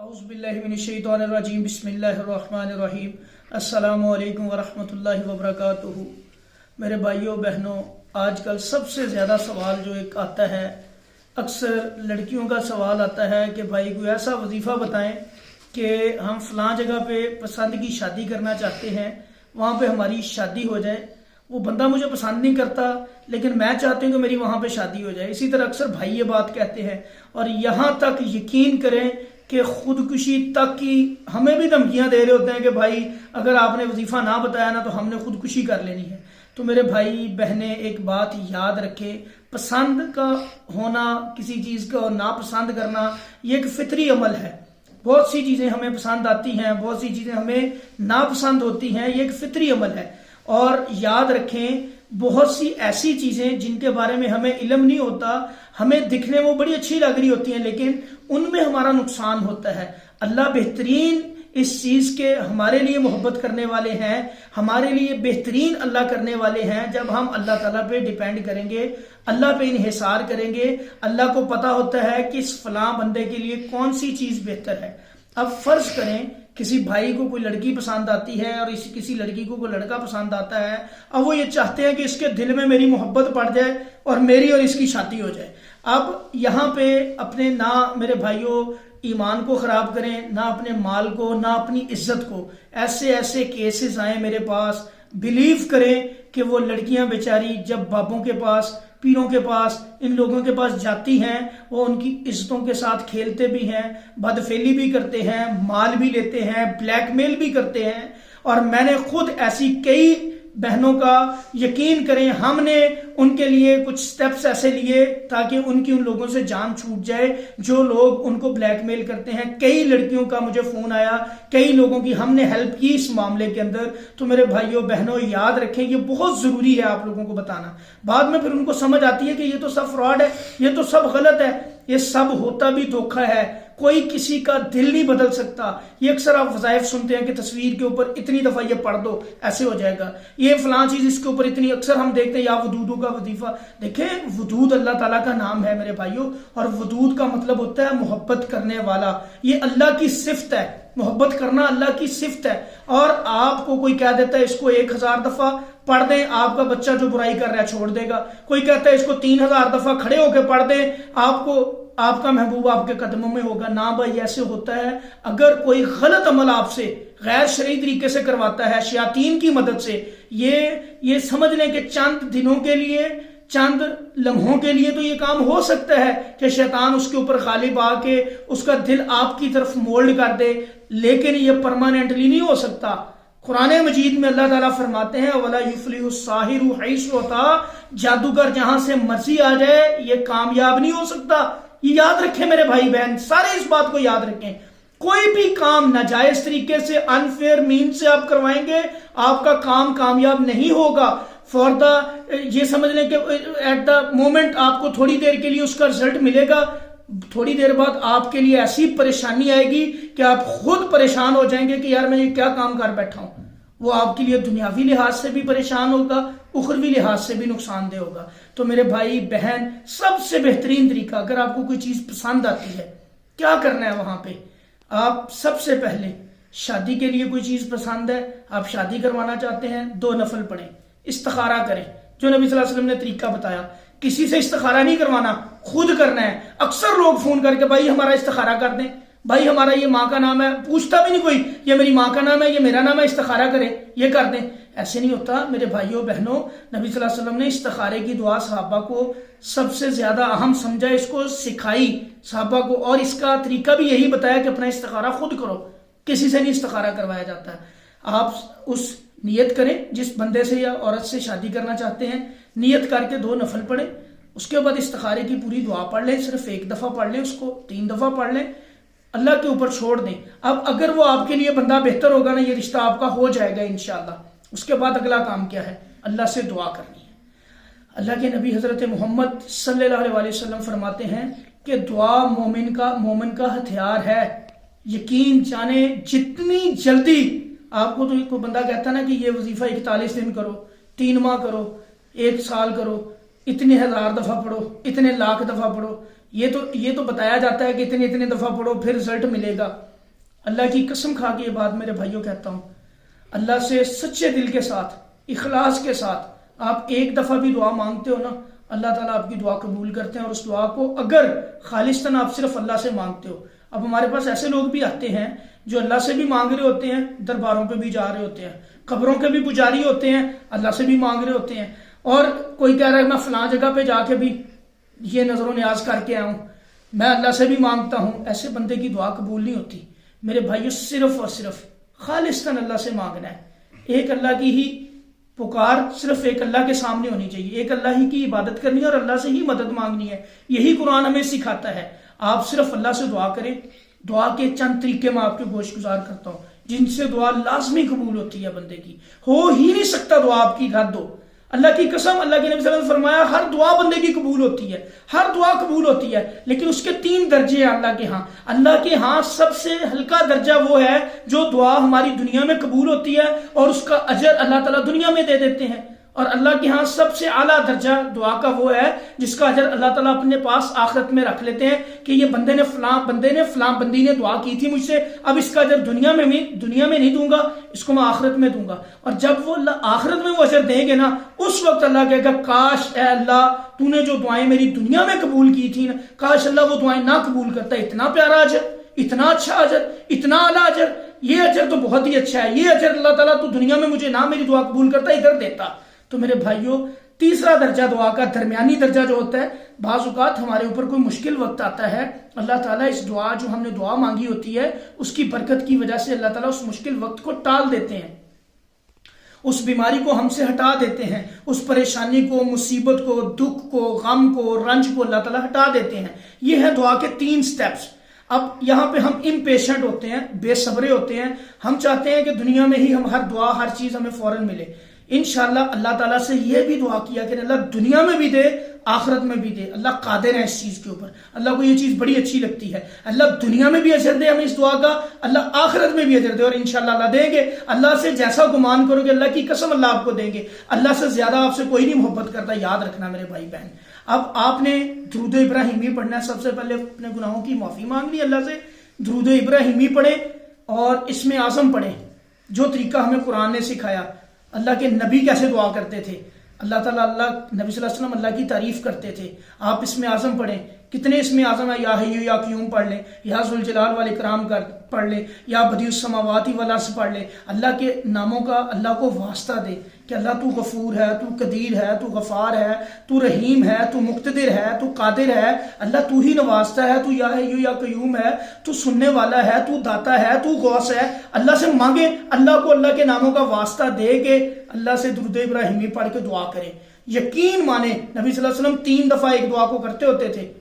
اعوذ باللہ من الشیطان الرجیم بسم اللہ الرحمن الرحیم السلام علیکم ورحمۃ اللہ وبرکاتہ۔ میرے بھائیوں بہنوں، آج کل سب سے زیادہ سوال جو ایک آتا ہے، اکثر لڑکیوں کا سوال آتا ہے کہ بھائی کوئی ایسا وظیفہ بتائیں کہ ہم فلاں جگہ پہ پسند کی شادی کرنا چاہتے ہیں، وہاں پہ ہماری شادی ہو جائے۔ وہ بندہ مجھے پسند نہیں کرتا لیکن میں چاہتی ہوں کہ میری وہاں پہ شادی ہو جائے۔ اسی طرح اکثر بھائی یہ بات کہتے ہیں، اور یہاں تک یقین کریں کہ خودکشی تک کی ہمیں بھی دھمکیاں دے رہے ہوتے ہیں کہ بھائی اگر آپ نے وظیفہ نہ بتایا نا تو ہم نے خودکشی کر لینی ہے۔ تو میرے بھائی بہنیں ایک بات یاد رکھیں، پسند کا ہونا کسی چیز کا اور ناپسند کرنا یہ ایک فطری عمل ہے۔ بہت سی چیزیں ہمیں پسند آتی ہیں، بہت سی چیزیں ہمیں ناپسند ہوتی ہیں، یہ ایک فطری عمل ہے۔ اور یاد رکھیں بہت سی ایسی چیزیں جن کے بارے میں ہمیں علم نہیں ہوتا، ہمیں دکھنے وہ بڑی اچھی لگ رہی ہوتی ہیں لیکن ان میں ہمارا نقصان ہوتا ہے۔ اللہ بہترین اس چیز کے ہمارے لیے محبت کرنے والے ہیں، ہمارے لیے بہترین اللہ کرنے والے ہیں جب ہم اللہ تعالیٰ پہ ڈیپینڈ کریں گے، اللہ پہ انحصار کریں گے۔ اللہ کو پتا ہوتا ہے کہ اس فلاں بندے کے لیے کون سی چیز بہتر ہے۔ اب فرض کریں کسی بھائی کو کوئی لڑکی پسند آتی ہے اور کسی لڑکی کو کوئی لڑکا پسند آتا ہے، اب وہ یہ چاہتے ہیں کہ اس کے دل میں میری محبت پڑ جائے اور میری اور اس کی شادی ہو جائے۔ اب یہاں پہ اپنے نہ میرے بھائیوں ایمان کو خراب کریں، نہ اپنے مال کو، نہ اپنی عزت کو۔ ایسے کیسز آئیں میرے پاس، بلیو کریں کہ وہ لڑکیاں بیچاری جب بابوں کے پاس، پیروں کے پاس، ان لوگوں کے پاس جاتی ہیں، وہ ان کی عزتوں کے ساتھ کھیلتے بھی ہیں، بدفعلی بھی کرتے ہیں، مال بھی لیتے ہیں، بلیک میل بھی کرتے ہیں۔ اور میں نے خود ایسی کئی بہنوں کا، یقین کریں ہم نے ان کے لیے کچھ سٹیپس ایسے لیے تاکہ ان کی ان لوگوں سے جان چھوٹ جائے جو لوگ ان کو بلیک میل کرتے ہیں۔ کئی لڑکیوں کا مجھے فون آیا، کئی لوگوں کی ہم نے ہیلپ کی اس معاملے کے اندر۔ تو میرے بھائیوں بہنوں یاد رکھیں یہ بہت ضروری ہے آپ لوگوں کو بتانا۔ بعد میں پھر ان کو سمجھ آتی ہے کہ یہ تو سب فراڈ ہے، یہ تو سب غلط ہے، یہ سب ہوتا بھی دھوکہ ہے، کوئی کسی کا دل نہیں بدل سکتا۔ یہ اکثر آپ وظائف سنتے ہیں کہ تصویر کے اوپر اتنی دفعہ یہ پڑھ دو ایسے ہو جائے گا، یہ فلاں چیز اس کے اوپر اتنی، اکثر ہم دیکھتے ہیں یا ودودوں کا وظیفہ۔ دیکھیں ودود اللہ تعالیٰ کا نام ہے میرے بھائیوں، اور ودود کا مطلب ہوتا ہے محبت کرنے والا۔ یہ اللہ کی صفت ہے، محبت کرنا اللہ کی صفت ہے۔ اور آپ کو کوئی کہہ دیتا ہے اس کو 1000 دفعہ پڑھ دیں، آپ کا بچہ جو برائی کر رہا ہے چھوڑ دے گا۔ کوئی کہتا ہے اس کو 3000 دفعہ کھڑے ہو کے پڑھ دیں، آپ کا محبوب آپ کے قدموں میں ہوگا۔ نہ بھائی ایسے ہوتا ہے، اگر کوئی غلط عمل آپ سے غیر شرعی طریقے سے کرواتا ہے شیاطین کی مدد سے، یہ سمجھ لیں کہ چند دنوں کے لیے، چند لمحوں کے لیے تو یہ کام ہو سکتا ہے کہ شیطان اس کے اوپر غالب آ کے اس کا دل آپ کی طرف مولڈ کر دے، لیکن یہ پرماننٹلی نہیں ہو سکتا۔ قرآن مجید میں اللہ تعالیٰ فرماتے ہیں وَلَا يُفْلِحُ السَّاحِرُ حَيْثُ أَتَىٰ، جادوگر جہاں سے مرضی آ جائے یہ کامیاب نہیں ہو سکتا۔ یہ یاد رکھیں میرے بھائی بہن، سارے اس بات کو یاد رکھیں۔ کوئی بھی کام ناجائز طریقے سے، انفیئر مین سے آپ کروائیں گے، آپ کا کام کامیاب نہیں ہوگا۔ یہ سمجھ لیں کہ ایٹ دا مومنٹ آپ کو تھوڑی دیر کے لیے اس کا رزلٹ ملے گا، تھوڑی دیر بعد آپ کے لیے ایسی پریشانی آئے گی کہ آپ خود پریشان ہو جائیں گے کہ یار میں یہ کیا کام کر بیٹھا ہوں۔ وہ آپ کے لیے دنیاوی لحاظ سے بھی پریشان ہوگا، اخروی لحاظ سے بھی نقصان دہ ہوگا۔ تو میرے بھائی بہن، سب سے بہترین طریقہ، اگر آپ کو کوئی چیز پسند آتی ہے کیا کرنا ہے وہاں پہ؟ آپ سب سے پہلے شادی کے لیے کوئی چیز پسند ہے، آپ شادی کروانا چاہتے ہیں، 2 نفل پڑھیں، استخارہ کریں جو نبی صلی اللہ علیہ وسلم نے طریقہ بتایا۔ کسی سے استخارہ نہیں کروانا، خود کرنا ہے۔ اکثر لوگ فون کر کے بھائی ہمارا استخارہ کر دیں، بھائی ہمارا یہ ماں کا نام ہے، پوچھتا بھی نہیں کوئی یہ میری ماں کا نام ہے، یہ میرا نام ہے، استخارہ کریں، یہ کر دیں۔ ایسے نہیں ہوتا میرے بھائیوں بہنوں۔ نبی صلی اللہ علیہ وسلم نے استخارے کی دعا صحابہ کو سب سے زیادہ اہم سمجھا، اس کو سکھائی صحابہ کو، اور اس کا طریقہ بھی یہی بتایا کہ اپنا استخارہ خود کرو، کسی سے نہیں استخارہ کروایا جاتا ہے۔ آپ اس نیت کریں جس بندے سے یا عورت سے شادی کرنا چاہتے ہیں، نیت کر کے 2 نفل پڑھیں، اس کے بعد استخارے کی پوری دعا پڑھ لیں، صرف 1 دفعہ پڑھ لیں، اس کو 3 دفعہ پڑھ لیں، اللہ کے اوپر چھوڑ دیں۔ اب اگر وہ آپ کے لیے بندہ بہتر ہوگا نا، یہ رشتہ آپ کا ہو جائے گا انشاءاللہ۔ اس کے بعد اگلا کام کیا ہے؟ اللہ سے دعا کرنی ہے۔ اللہ کے نبی حضرت محمد صلی اللہ علیہ وسلم فرماتے ہیں کہ دعا مومن کا ہتھیار ہے۔ یقین جانے جتنی جلدی آپ کو، تو کوئی بندہ کہتا ہے نا کہ یہ وظیفہ 41 دن کرو، 3 ماہ کرو، 1 سال کرو، اتنے 1000 دفعہ پڑھو، اتنے لاکھ دفعہ پڑھو، یہ تو بتایا جاتا ہے کہ اتنے دفعہ پڑھو پھر رزلٹ ملے گا۔ اللہ کی قسم کھا کے یہ بات میرے بھائیوں کہتا ہوں، اللہ سے سچے دل کے ساتھ، اخلاص کے ساتھ آپ ایک دفعہ بھی دعا مانگتے ہو نا، اللہ تعالیٰ آپ کی دعا قبول کرتے ہیں، اور اس دعا کو اگر خالصتاً آپ صرف اللہ سے مانگتے ہو۔ اب ہمارے پاس ایسے لوگ بھی آتے ہیں جو اللہ سے بھی مانگ رہے ہوتے ہیں، درباروں پہ بھی جا رہے ہوتے ہیں، قبروں کے بھی پجاری ہوتے ہیں، اللہ سے بھی مانگ رہے ہوتے ہیں، اور کوئی کہہ رہا ہے میں فلاں جگہ پہ جا کے بھی یہ نظر و نیاز کر کے آؤں، میں اللہ سے بھی مانگتا ہوں۔ ایسے بندے کی دعا قبول نہیں ہوتی میرے بھائیو، صرف اور صرف خالصتاً اللہ سے مانگنا ہے۔ ایک اللہ کی ہی پکار صرف ایک اللہ کے سامنے ہونی چاہیے، ایک اللہ ہی کی عبادت کرنی ہے اور اللہ سے ہی مدد مانگنی ہے۔ یہی قرآن ہمیں سکھاتا ہے۔ آپ صرف اللہ سے دعا کریں۔ دعا کے چند طریقے میں آپ کے گوش گزار کرتا ہوں جن سے دعا لازمی قبول ہوتی ہے بندے کی۔ ہو ہی نہیں سکتا دعا آپ کی رد ہو۔ اللہ کی قسم، اللہ کے نبی صلی اللہ علیہ وسلم نے فرمایا ہر دعا بندے کی قبول ہوتی ہے، ہر دعا قبول ہوتی ہے، لیکن اس کے 3 درجے ہیں اللہ کے ہاں۔ اللہ کے ہاں سب سے ہلکا درجہ وہ ہے جو دعا ہماری دنیا میں قبول ہوتی ہے اور اس کا اجر اللہ تعالیٰ دنیا میں دے دیتے ہیں، اور اللہ کے ہاں سب سے اعلیٰ درجہ دعا کا وہ ہے جس کا اجر اللہ تعالیٰ اپنے پاس آخرت میں رکھ لیتے ہیں کہ یہ بندے نے فلاں بندی نے دعا کی تھی مجھ سے، اب اس کا اجر دنیا میں نہیں دوں گا، اس کو میں آخرت میں دوں گا۔ اور جب وہ اللہ آخرت میں وہ اجر دیں گے نا، اس وقت اللہ کہے گا کاش اے اللہ تو نے جو دعائیں میری دنیا میں قبول کی تھی نا، کاش اللہ وہ دعائیں نہ قبول کرتا۔ اتنا پیارا اجر، اتنا اچھا اجر، اتنا اعلیٰ اجر، یہ اجر تو بہت ہی اچھا ہے، یہ اجر اللہ تعالیٰ تو دنیا میں مجھے نہ میری دعا قبول کرتا ادھر دیتا۔ تو میرے بھائیوں، تیسرا درجہ دعا کا، درمیانی درجہ جو ہوتا ہے، بعض اوقات ہمارے اوپر کوئی مشکل وقت آتا ہے، اللہ تعالیٰ اس دعا جو ہم نے دعا مانگی ہوتی ہے اس کی برکت کی وجہ سے اللہ تعالیٰ اس مشکل وقت کو ٹال دیتے ہیں، اس بیماری کو ہم سے ہٹا دیتے ہیں، اس پریشانی کو، مصیبت کو، دکھ کو، غم کو، رنج کو اللہ تعالیٰ ہٹا دیتے ہیں۔ یہ ہے دعا کے 3 سٹیپس۔ اب یہاں پہ ہم امپیشنٹ ہوتے ہیں، بے صبرے ہوتے ہیں، ہم چاہتے ہیں کہ دنیا میں ہی ہم ہر دعا، ہر چیز ہمیں فوراً ملے۔ انشاءاللہ اللہ تعالیٰ سے یہ بھی دعا کیا کہ اللہ دنیا میں بھی دے، آخرت میں بھی دے۔ اللہ قادر ہے اس چیز کے اوپر، اللہ کو یہ چیز بڑی اچھی لگتی ہے۔ اللہ دنیا میں بھی اجر دے ہمیں اس دعا کا، اللہ آخرت میں بھی اجر دے، اور انشاءاللہ اللہ دیں گے۔ اللہ سے جیسا گمان کرو گے اللہ کی قسم اللہ آپ کو دیں گے۔ اللہ سے زیادہ آپ سے کوئی نہیں محبت کرتا، یاد رکھنا میرے بھائی بہن۔ اب آپ نے درود ابراہیمی پڑھنا ہے، سب سے پہلے اپنے گناہوں کی معافی مانگنی اللہ سے، درود ابراہیمی پڑھیں اور اسم اعظم پڑھیں، جو طریقہ ہمیں قرآن نے سکھایا۔ اللہ کے نبی کیسے دعا کرتے تھے، اللہ تعالیٰ نبی صلی اللہ علیہ وسلم اللہ کی تعریف کرتے تھے۔ آپ اسم اعظم پڑھیں، کتنے اسم اعظم ہے، یا حی یا قیوم پڑھ لیں، یا ذوالجلال والاکرام پڑھ لیں، یا بدیع السماوات والارض پڑھ لیں۔ اللہ کے ناموں کا اللہ کو واسطہ دے کہ اللہ تو غفور ہے، تو قدیر ہے، تو غفار ہے، تو رحیم ہے، تو مقتدر ہے، تو قادر ہے، اللہ تو ہی نوازتا ہے، تو یا حی یا قیوم ہے، تو سننے والا ہے، تو داتا ہے، تو غوث ہے۔ اللہ سے مانگیں، اللہ کو اللہ کے ناموں کا واسطہ دے کے اللہ سے درود ابراہیمی پڑھ کے دعا کریں۔ یقین مانیں نبی صلی اللہ علیہ وسلم 3 دفعہ ایک دعا کو کرتے ہوتے تھے،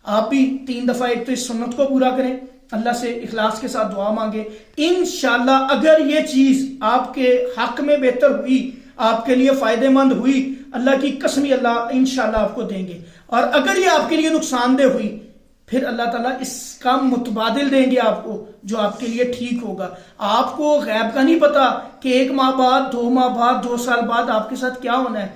آپ بھی 3 دفعہ ایک تو اس سنت کو پورا کریں، اللہ سے اخلاص کے ساتھ دعا مانگیں۔ انشاءاللہ اگر یہ چیز آپ کے حق میں بہتر ہوئی، آپ کے لیے فائدہ مند ہوئی، اللہ کی قسم اللہ انشاءاللہ آپ کو دیں گے، اور اگر یہ آپ کے لیے نقصان دہ ہوئی پھر اللہ تعالیٰ اس کا متبادل دیں گے آپ کو، جو آپ کے لیے ٹھیک ہوگا۔ آپ کو غیب کا نہیں پتا کہ 1 ماہ بعد، 2 ماہ بعد، 2 سال بعد آپ کے ساتھ کیا ہونا ہے،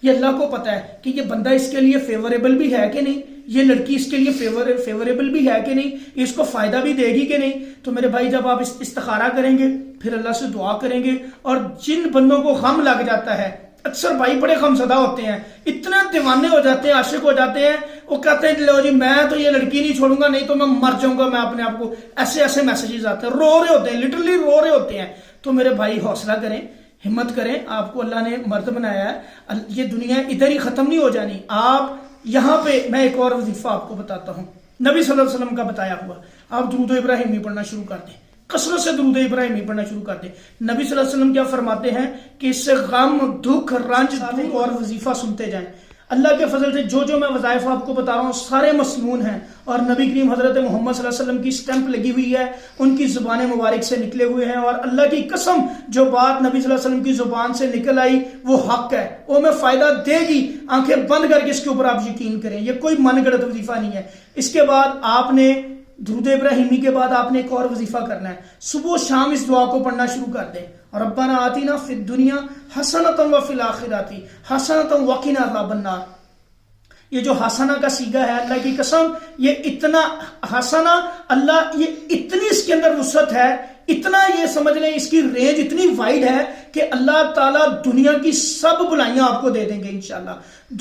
یہ اللہ کو پتا ہے کہ یہ بندہ اس کے لیے فیوریبل بھی ہے کہ نہیں، یہ لڑکی اس کے لیے فیوریبل بھی ہے کہ نہیں، اس کو فائدہ بھی دے گی کہ نہیں۔ تو میرے بھائی جب آپ استخارہ کریں گے، پھر اللہ سے دعا کریں گے، اور جن بندوں کو غم لگ جاتا ہے، اکثر بھائی بڑے غمزدہ ہوتے ہیں، اتنے دیوانے ہو جاتے ہیں، عاشق ہو جاتے ہیں، وہ کہتے ہیں لو جی میں تو یہ لڑکی نہیں چھوڑوں گا، نہیں تو میں مر جاؤں گا، میں اپنے آپ کو، ایسے میسیجز آتے ہیں، رو رہے ہوتے ہیں، لٹرلی رو رہے ہوتے ہیں۔ تو میرے بھائی حوصلہ کریں، ہمت کریں، آپ کو اللہ نے مرد بنایا ہے، یہ دنیا ادھر ہی ختم نہیں ہو جانی۔ آپ یہاں پہ میں ایک اور وظیفہ آپ کو بتاتا ہوں، نبی صلی اللہ علیہ وسلم کا بتایا ہوا۔ آپ درود ابراہیمی پڑھنا شروع کر دیں، کثرت سے درود ابراہیمی پڑھنا شروع کر دیں۔ نبی صلی اللہ علیہ وسلم کیا فرماتے ہیں کہ اس سے غم، دکھ، رنج دور اور وظیفہ سنتے جائیں۔ اللہ کے فضل سے جو میں وظائف آپ کو بتا رہا ہوں سارے مسنون ہیں، اور نبی کریم حضرت محمد صلی اللہ علیہ وسلم کی سٹیمپ لگی ہوئی ہے، ان کی زبان مبارک سے نکلے ہوئے ہیں، اور اللہ کی قسم جو بات نبی صلی اللہ علیہ وسلم کی زبان سے نکل آئی وہ حق ہے، وہ ہمیں فائدہ دے گی۔ آنکھیں بند کر کے اس کے اوپر آپ یقین کریں، یہ کوئی من گڑت وظیفہ نہیں ہے۔ اس کے بعد آپ نے درود ابراہیمی کے بعد آپ نے ایک اور وظیفہ کرنا ہے، صبح و شام اس دعا کو پڑھنا شروع کر دیں۔ ربنا آتینا فی الدنیا حسنۃ وفی الآخرۃ حسنۃ وقنا عذاب النار۔ یہ جو حسنہ کا صیغہ ہے، اللہ کی قسم یہ اتنا حسنہ، اللہ یہ اتنی اس کے اندر وسعت نعمت ہے، اتنا یہ سمجھ لیں اس کی رینج اتنی وائڈ ہے کہ اللہ تعالیٰ دنیا کی سب بلائیاں آپ کو دے دیں گے انشاءاللہ.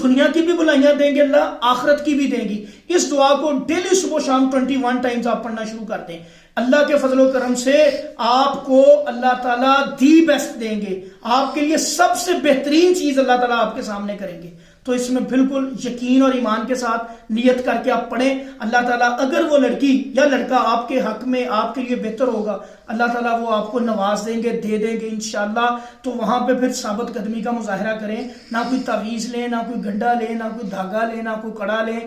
دنیا کی بھی بلائیاں دیں گے اللہ، آخرت کی بھی دیں گی. اس دعا کو ڈیلی صبح شام 21 ٹائمز آپ پڑھنا شروع کر دیں. اللہ کے فضل و کرم سے آپ کو اللہ تعالیٰ دی بیسٹ دیں گے، آپ کے لیے سب سے بہترین چیز اللہ تعالیٰ آپ کے سامنے کریں گے. تو اس میں بالکل یقین اور ایمان کے ساتھ نیت کر کے آپ پڑھیں. اللہ تعالیٰ اگر وہ لڑکی یا لڑکا آپ کے حق میں آپ کے لیے بہتر ہوگا، اللہ تعالیٰ وہ آپ کو نواز دیں گے، دے دیں گے انشاءاللہ. تو وہاں پہ پھر ثابت قدمی کا مظاہرہ کریں، نہ کوئی تعویذ لیں، نہ کوئی گنڈا لیں، نہ کوئی دھاگا لیں، نہ کوئی کڑا لیں.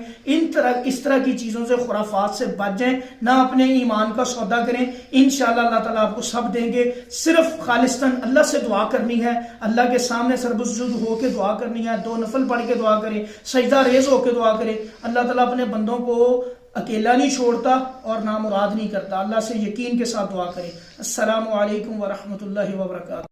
اس طرح کی چیزوں سے، خرافات سے بچ جائیں، نہ اپنے ایمان کا سودا کریں. انشاءاللہ اللہ تعالیٰ آپ کو سب دیں گے. صرف خالصتاً اللہ سے دعا کرنی ہے، اللہ کے سامنے سربسجود ہو کے دعا کرنی ہے. 2 نفل پڑھ کے دعا کریں، سجدہ ریز ہو کے دعا کریں. اللہ تعالیٰ اپنے بندوں کو اکیلا نہیں چھوڑتا اور نامراد نہیں کرتا. اللہ سے یقین کے ساتھ دعا کریں. السلام علیکم ورحمۃ اللہ وبرکاتہ.